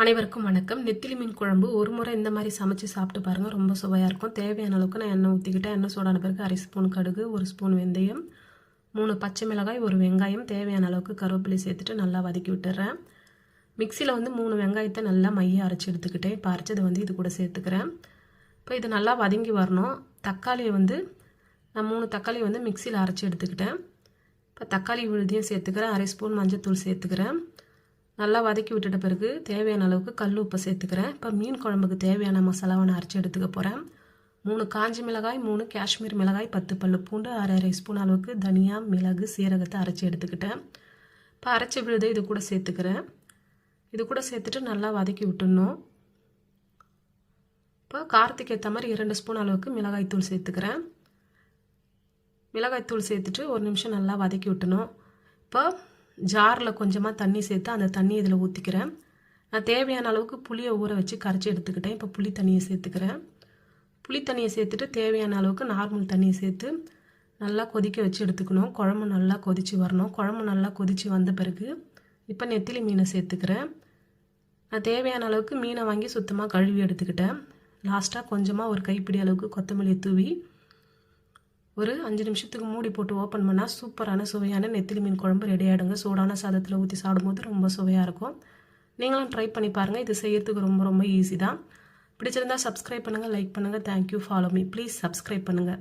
அனைவருக்கும் வணக்கம். நெத்திலி மீன் குழம்பு ஒரு முறை இந்த மாதிரி சமைச்சு சாப்பிட்டு பாருங்கள். ரொம்ப சுவையாக இருக்கும். தேவையான அளவுக்கு நான் எண்ணெய் ஊற்றிக்கிட்டேன். எண்ணெய் சூடான பிறகு 1/2 ஸ்பூன் கடுகு, 1 ஸ்பூன் வெந்தயம், 3 பச்சை மிளகாய், 1 வெங்காயம், தேவையான அளவுக்கு கருவேப்பிலை சேர்த்துட்டு நல்லா வதக்கி விட்டுறேன். மிக்சியில் 3 வெங்காயத்தை நல்லா மைய அரைச்சி எடுத்துக்கிட்டேன். இப்போ அரைச்சதை இது கூட சேர்த்துக்கிறேன். இப்போ இது நல்லா வதங்கி வரணும். தக்காளியை நான் 3 தக்காளி மிக்சியில் அரைச்சி எடுத்துக்கிட்டேன். இப்போ தக்காளி விழுதியும் சேர்த்துக்கிறேன். 1/2 ஸ்பூன் மஞ்சள் சேர்த்துக்கிறேன். நல்லா வதக்கி விட்டுட்ட பிறகு தேவையான அளவுக்கு கல் உப்பை சேர்த்துக்கிறேன். இப்போ மீன் குழம்புக்கு தேவையான மசாலாவை நான் அரைச்சி எடுத்துக்க போகிறேன். 3 காஞ்சி மிளகாய், 3 காஷ்மீர் மிளகாய், 10 பல்லு பூண்டு, 1/2 ஸ்பூன் அளவுக்கு தனியா, மிளகு, சீரகத்தை அரைச்சி எடுத்துக்கிட்டேன். இப்போ அரைச்சி விழுதை இது கூட சேர்த்துக்கிறேன். இது கூட சேர்த்துட்டு நல்லா வதக்கி விட்டுடணும். இப்போ காரத்துக்கு ஏற்ற மாதிரி 2 ஸ்பூன் அளவுக்கு மிளகாய்த்தூள் சேர்த்துக்கிறேன். மிளகாய்த்தூள் சேர்த்துட்டு 1 நிமிஷம் நல்லா வதக்கி விட்டணும். இப்போ ஜாரில் கொஞ்சமாக தண்ணி சேர்த்து அந்த தண்ணி இதில் ஊற்றிக்கிறேன். நான் தேவையான அளவுக்கு புளியை ஊற வச்சு கரைச்சி எடுத்துக்கிட்டேன். இப்போ புளி தண்ணியை சேர்த்துக்கிறேன். புளி தண்ணியை சேர்த்துட்டு தேவையான அளவுக்கு நார்மல் தண்ணியை சேர்த்து நல்லா கொதிக்க வச்சு எடுத்துக்கணும். குழம்பு நல்லா கொதித்து வரணும். குழம்பு நல்லா கொதித்து வந்த பிறகு இப்போ நெத்திலி மீனை சேர்த்துக்கிறேன். நான் தேவையான அளவுக்கு மீனை வாங்கி சுத்தமாக கழுவி எடுத்துக்கிட்டேன். லாஸ்ட்டாக கொஞ்சமாக ஒரு கைப்பிடி அளவுக்கு கொத்தமல்லி தூவி ஒரு 5 நிமிஷத்துக்கு மூடி போட்டு ஓப்பன் பண்ணால் சூப்பரான சுவையான நெத்திலி மீன் குழம்பு ரெடி ஆகிடுங்க. சூடான சாதத்தில் ஊற்றி சாப்பிடும்போது ரொம்ப சுவையாக இருக்கும். நீங்களும் ட்ரை பண்ணி பாருங்கள். இது செய்யறதுக்கு ரொம்ப ஈஸி தான். பிடிச்சிருந்தா சப்ஸ்கிரைப் பண்ணுங்கள், லைக் பண்ணுங்கள். Thank you. Follow me. Please subscribe பண்ணுங்கள்.